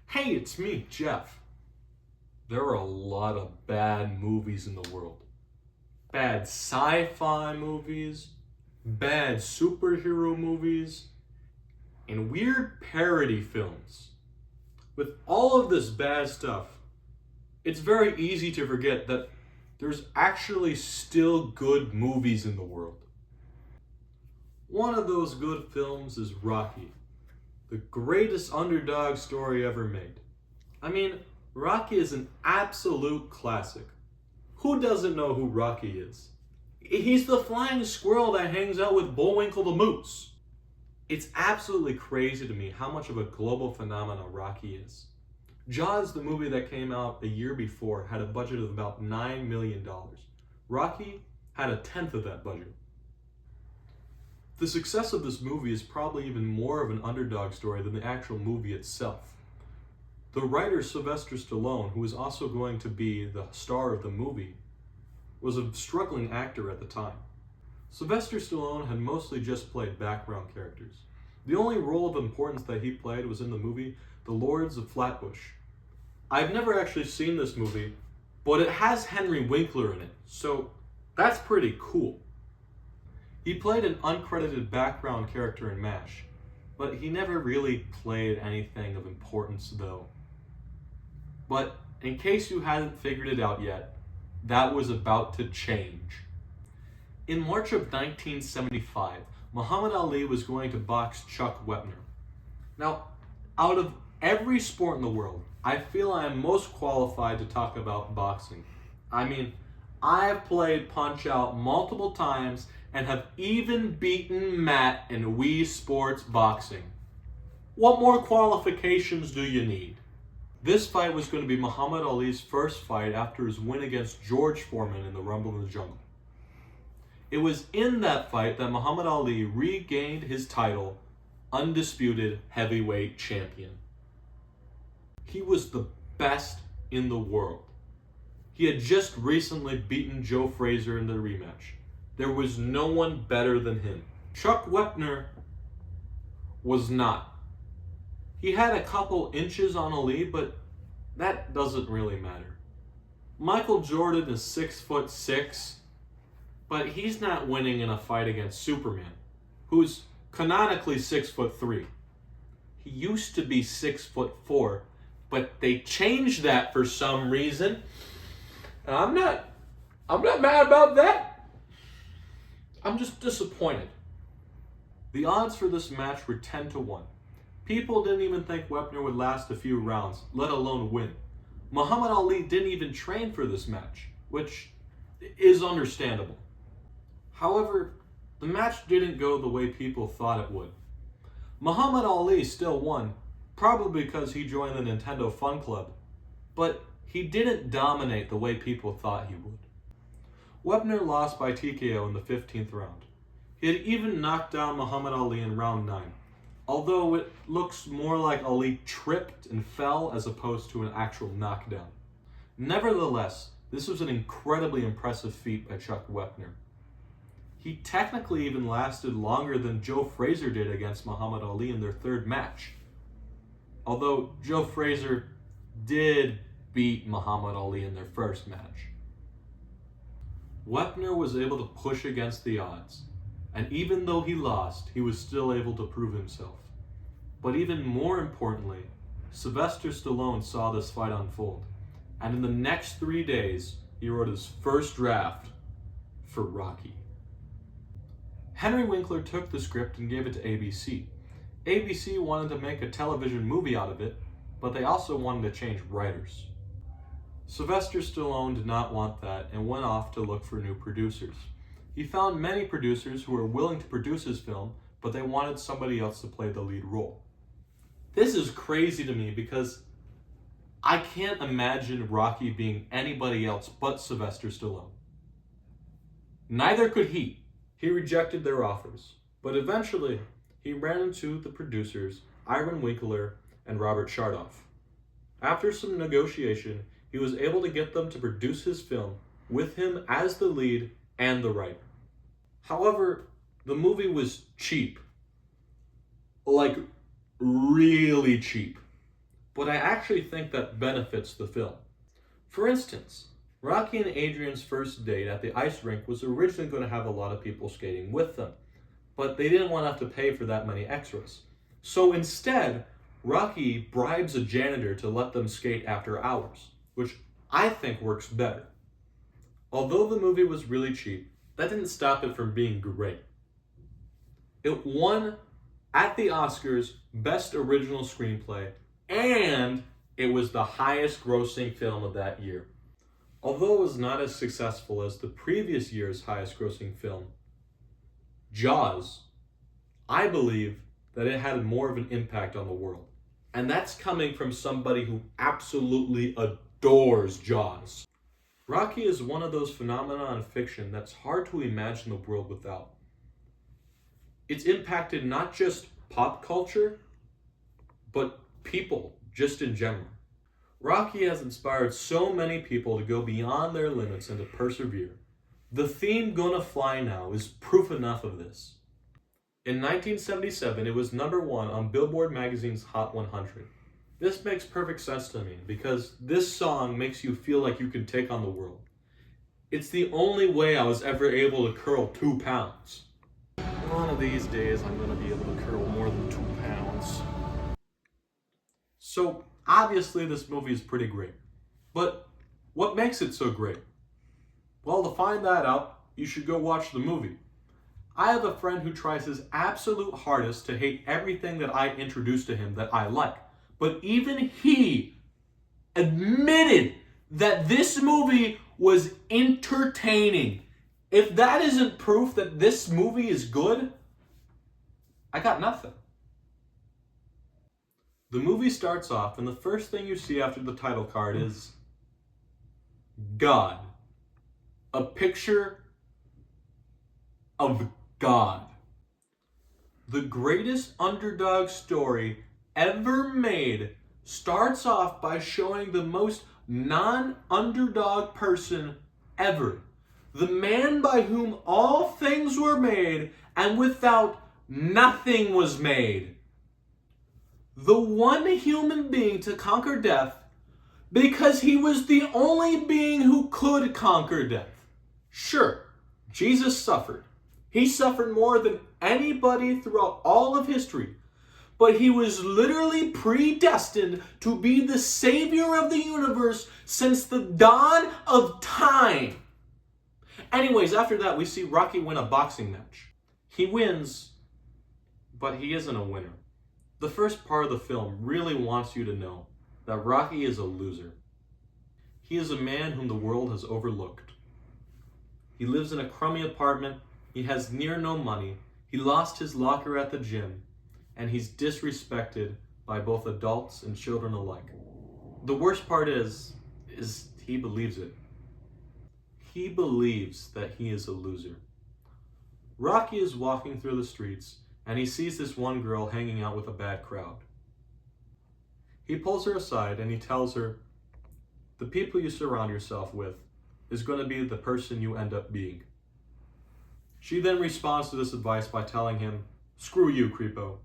Hey, it's me, Jeff. There are a lot of bad movies in the world. Bad sci-fi movies, bad superhero movies, and weird parody films. With all of this bad stuff, it's very easy to forget that there's actually still good movies in the world. One of those good films is Rocky, the greatest underdog story ever made. I mean, Rocky is an absolute classic. Who doesn't know who Rocky is? He's the flying squirrel that hangs out with Bullwinkle the moose. It's absolutely crazy to me how much of a global phenomenon Rocky is. Jaws, the movie that came out a year before, had a budget of about $9 million. Rocky had a tenth of that budget. The success of this movie is probably even more of an underdog story than the actual movie itself. The writer Sylvester Stallone, who is also going to be the star of the movie, was a struggling actor at the time. Sylvester Stallone had mostly just played background characters. The only role of importance that he played was in the movie The Lords of Flatbush. I've never actually seen this movie, but it has Henry Winkler in it, so that's pretty cool. He played an uncredited background character in MASH, but he never really played anything of importance though. But in case you hadn't figured it out yet, that was about to change. In March of 1975, Muhammad Ali was going to box Chuck Wepner. Now, out of every sport in the world, I feel I am most qualified to talk about boxing. I mean, I've played Punch-Out multiple times and have even beaten Matt in Wii Sports Boxing. What more qualifications do you need? This fight was going to be Muhammad Ali's first fight after his win against George Foreman in the Rumble in the Jungle. It was in that fight that Muhammad Ali regained his title, undisputed heavyweight champion. He was the best in the world. He had just recently beaten Joe Frazier in the rematch. There was no one better than him. Chuck Wepner was not. He had a couple inches on Ali, but that doesn't really matter. Michael Jordan is 6'6", but he's not winning in a fight against Superman, who's canonically 6'3". He used to be 6'4", but they changed that for some reason. And I'm not mad about that. I'm just disappointed. The odds for this match were 10-1. People didn't even think Wepner would last a few rounds, let alone win. Muhammad Ali didn't even train for this match, which is understandable. However, the match didn't go the way people thought it would. Muhammad Ali still won, probably because he joined the Nintendo Fun Club, but he didn't dominate the way people thought he would. Wepner lost by TKO in the 15th round. He had even knocked down Muhammad Ali in round 9. Although it looks more like Ali tripped and fell as opposed to an actual knockdown. Nevertheless, this was an incredibly impressive feat by Chuck Wepner. He technically even lasted longer than Joe Frazier did against Muhammad Ali in their third match. Although Joe Frazier did beat Muhammad Ali in their first match. Wepner was able to push against the odds. And even though he lost, he was still able to prove himself. But even more importantly, Sylvester Stallone saw this fight unfold. And in the next 3 days, he wrote his first draft for Rocky. Henry Winkler took the script and gave it to ABC. ABC wanted to make a television movie out of it, but they also wanted to change writers. Sylvester Stallone did not want that and went off to look for new producers. He found many producers who were willing to produce his film, but they wanted somebody else to play the lead role. This is crazy to me because I can't imagine Rocky being anybody else but Sylvester Stallone. Neither could he. He rejected their offers, but eventually he ran into the producers Irwin Winkler and Robert Chardoff. After some negotiation, he was able to get them to produce his film with him as the lead and the writer. However, the movie was cheap. Like, really cheap. but I actually think that benefits the film. For instance, Rocky and Adrian's first date at the ice rink was originally going to have a lot of people skating with them, but they didn't want to have to pay for that many extras. So instead, Rocky bribes a janitor to let them skate after hours, which I think works better. Although the movie was really cheap, that didn't stop it from being great. It won at the Oscars Best Original Screenplay, and it was the highest grossing film of that year. Although it was not as successful as the previous year's highest grossing film, Jaws, I believe that it had more of an impact on the world. And that's coming from somebody who absolutely adores Jaws. Rocky is one of those phenomena in fiction that's hard to imagine the world without. It's impacted not just pop culture, but people just in general. Rocky has inspired so many people to go beyond their limits and to persevere. The theme Gonna Fly Now is proof enough of this. In 1977, it was number 1 on Billboard magazine's Hot 100. This makes perfect sense to me because this song makes you feel like you can take on the world. It's the only way I was ever able to curl 2 pounds. One of these days, I'm going to be able to curl more than 2 pounds. So, obviously, this movie is pretty great. But what makes it so great? Well, to find that out, you should go watch the movie. I have a friend who tries his absolute hardest to hate everything that I introduce to him that I like. But even he admitted that this movie was entertaining. If that isn't proof that this movie is good, I got nothing. The movie starts off, and the first thing you see after the title card is God. A picture of God. The greatest underdog story ever made starts off by showing the most non-underdog person ever. The man by whom all things were made and without nothing was made. The one human being to conquer death because he was the only being who could conquer death. Sure, Jesus suffered. He suffered more than anybody throughout all of history. But he was literally predestined to be the savior of the universe since the dawn of time. Anyways, after that, we see Rocky win a boxing match. He wins, but he isn't a winner. The first part of the film really wants you to know that Rocky is a loser. He is a man whom the world has overlooked. He lives in a crummy apartment. He has near no money. He lost his locker at the gym. And he's disrespected by both adults and children alike. The worst part is he believes it. He believes that he is a loser. Rocky is walking through the streets and he sees this one girl hanging out with a bad crowd. He pulls her aside and he tells her, the people you surround yourself with is going to be the person you end up being. She then responds to this advice by telling him, screw you, creepo.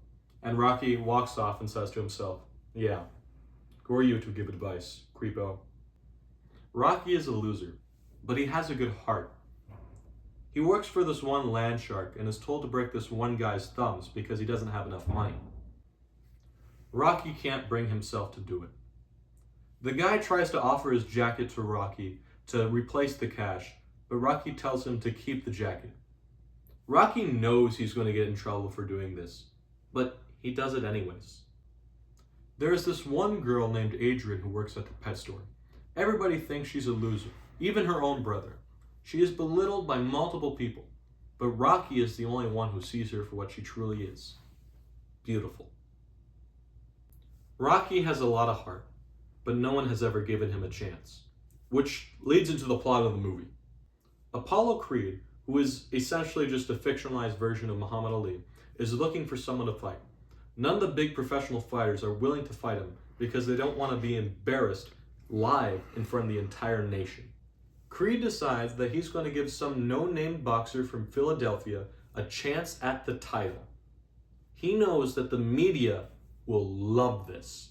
And Rocky walks off and says to himself, yeah, who are you to give advice, creepo? Rocky is a loser, but he has a good heart. He works for this one land shark and is told to break this one guy's thumbs because he doesn't have enough money. Rocky can't bring himself to do it. The guy tries to offer his jacket to Rocky to replace the cash, but Rocky tells him to keep the jacket. Rocky knows he's going to get in trouble for doing this, but he does it anyways. There is this one girl named Adrian who works at the pet store. Everybody thinks she's a loser, even her own brother. She is belittled by multiple people, but Rocky is the only one who sees her for what she truly is. Beautiful. Rocky has a lot of heart, but no one has ever given him a chance, which leads into the plot of the movie. Apollo Creed, who is essentially just a fictionalized version of Muhammad Ali, is looking for someone to fight. None of the big professional fighters are willing to fight him because they don't want to be embarrassed live in front of the entire nation. Creed decides that he's going to give some no-name boxer from Philadelphia a chance at the title. He knows that the media will love this.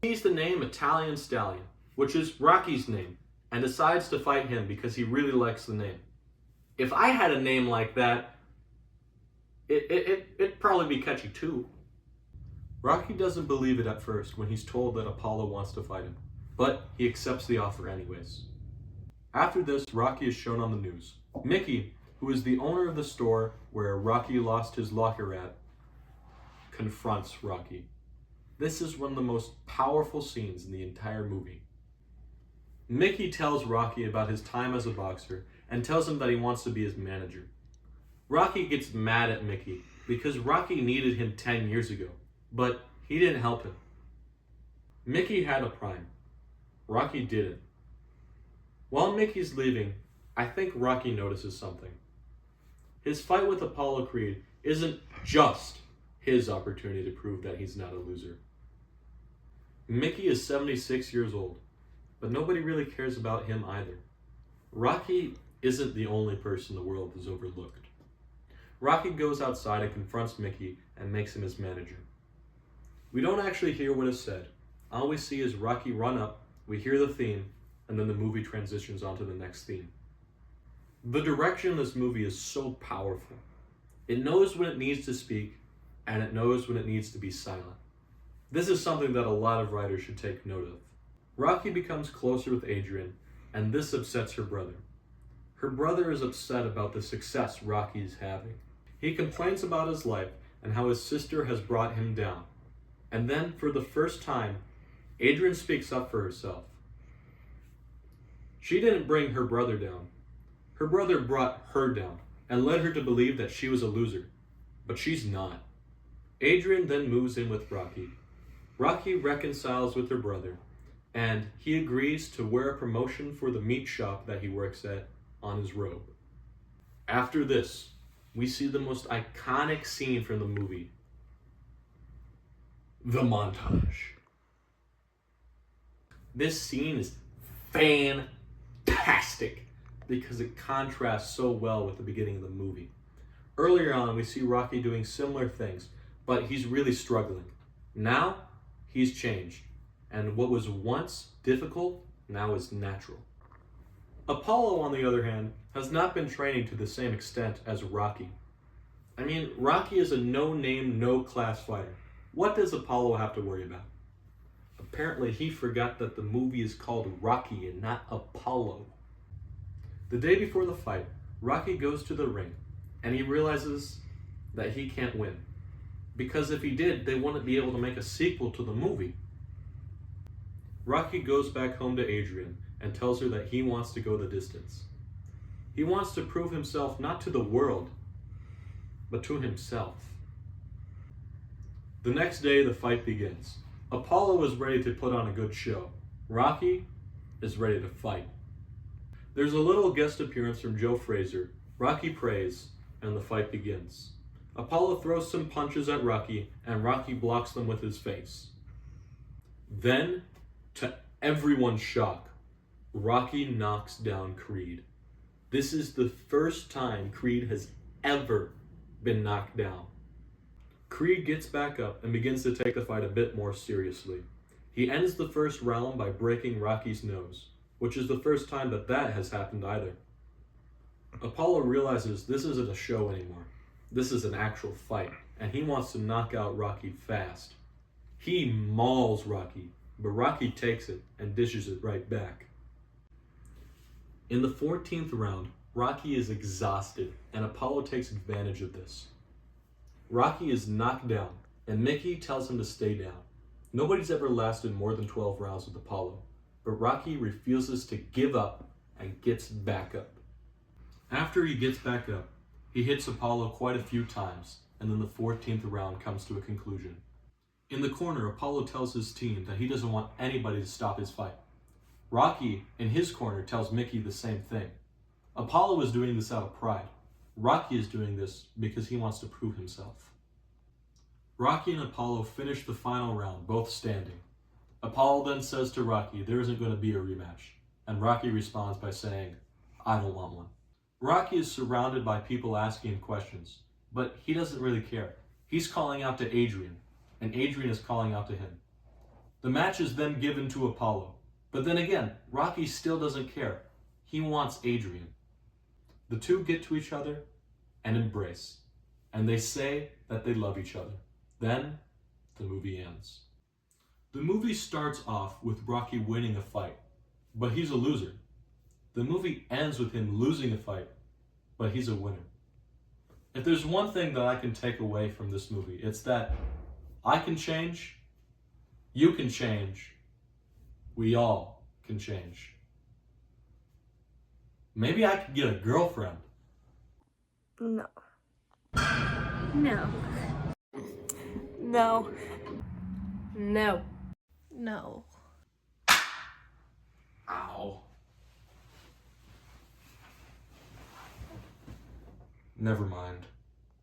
Sees the name Italian Stallion, which is Rocky's name, and decides to fight him because he really likes the name. If I had a name like that, it'd probably be catchy too. Rocky doesn't believe it at first when he's told that Apollo wants to fight him, but he accepts the offer anyways. After this, Rocky is shown on the news. Mickey, who is the owner of the store where Rocky lost his locker at, confronts Rocky. This is one of the most powerful scenes in the entire movie. Mickey tells Rocky about his time as a boxer and tells him that he wants to be his manager. Rocky gets mad at Mickey because Rocky needed him 10 years ago, but he didn't help him. Mickey had a prime. Rocky didn't. While Mickey's leaving, I think Rocky notices something. His fight with Apollo Creed isn't just his opportunity to prove that he's not a loser. Mickey is 76 years old, but nobody really cares about him either. Rocky isn't the only person the world has overlooked. Rocky goes outside and confronts Mickey and makes him his manager. We don't actually hear what is said. All we see is Rocky run up, we hear the theme, and then the movie transitions onto the next theme. The direction of this movie is so powerful. It knows when it needs to speak, and it knows when it needs to be silent. This is something that a lot of writers should take note of. Rocky becomes closer with Adrian, and this upsets her brother. Her brother is upset about the success Rocky is having. He complains about his life and how his sister has brought him down. And then, for the first time, Adrian speaks up for herself. She didn't bring her brother down. Her brother brought her down and led her to believe that she was a loser. But she's not. Adrian then moves in with Rocky. Rocky reconciles with her brother, and he agrees to wear a promotion for the meat shop that he works at on his robe. After this, we see the most iconic scene from the movie, the montage. This scene is fantastic because it contrasts so well with the beginning of the movie. Earlier on, we see Rocky doing similar things, but he's really struggling. Now, he's changed, and what was once difficult now is natural. Apollo, on the other hand, has not been training to the same extent as Rocky. I mean, Rocky is a no-name, no-class fighter. What does Apollo have to worry about? Apparently, he forgot that the movie is called Rocky and not Apollo. The day before the fight, Rocky goes to the ring, and he realizes that he can't win. Because if he did, they wouldn't be able to make a sequel to the movie. Rocky goes back home to Adrian and tells her that he wants to go the distance. He wants to prove himself not to the world, but to himself. The next day, the fight begins. Apollo is ready to put on a good show. Rocky is ready to fight. There's a little guest appearance from Joe Frazier. Rocky prays, and the fight begins. Apollo throws some punches at Rocky, and Rocky blocks them with his face. Then, to everyone's shock, Rocky knocks down Creed. This is the first time Creed has ever been knocked down. Creed gets back up and begins to take the fight a bit more seriously. He ends the first round by breaking Rocky's nose, which is the first time that has happened either. Apollo realizes this isn't a show anymore. This is an actual fight, and he wants to knock out Rocky fast. He mauls Rocky, but Rocky takes it and dishes it right back. In the 14th round, Rocky is exhausted, and Apollo takes advantage of this. Rocky is knocked down, and Mickey tells him to stay down. Nobody's ever lasted more than 12 rounds with Apollo, but Rocky refuses to give up and gets back up. After he gets back up, he hits Apollo quite a few times, and then the 14th round comes to a conclusion. In the corner, Apollo tells his team that he doesn't want anybody to stop his fight. Rocky, in his corner, tells Mickey the same thing. Apollo is doing this out of pride. Rocky is doing this because he wants to prove himself. Rocky and Apollo finish the final round, both standing. Apollo then says to Rocky there isn't going to be a rematch, and Rocky responds by saying, "I don't want one." Rocky is surrounded by people asking him questions, but he doesn't really care. He's calling out to Adrian, and Adrian is calling out to him. The match is then given to Apollo. But then again, Rocky still doesn't care. He wants Adrian. The two get to each other and embrace. And they say that they love each other. Then, the movie ends. The movie starts off with Rocky winning a fight, but he's a loser. The movie ends with him losing a fight, but he's a winner. If there's one thing that I can take away from this movie, it's that I can change, you can change, we all can change. Maybe I could get a girlfriend. No. No. No. No. No. Ow. Never mind.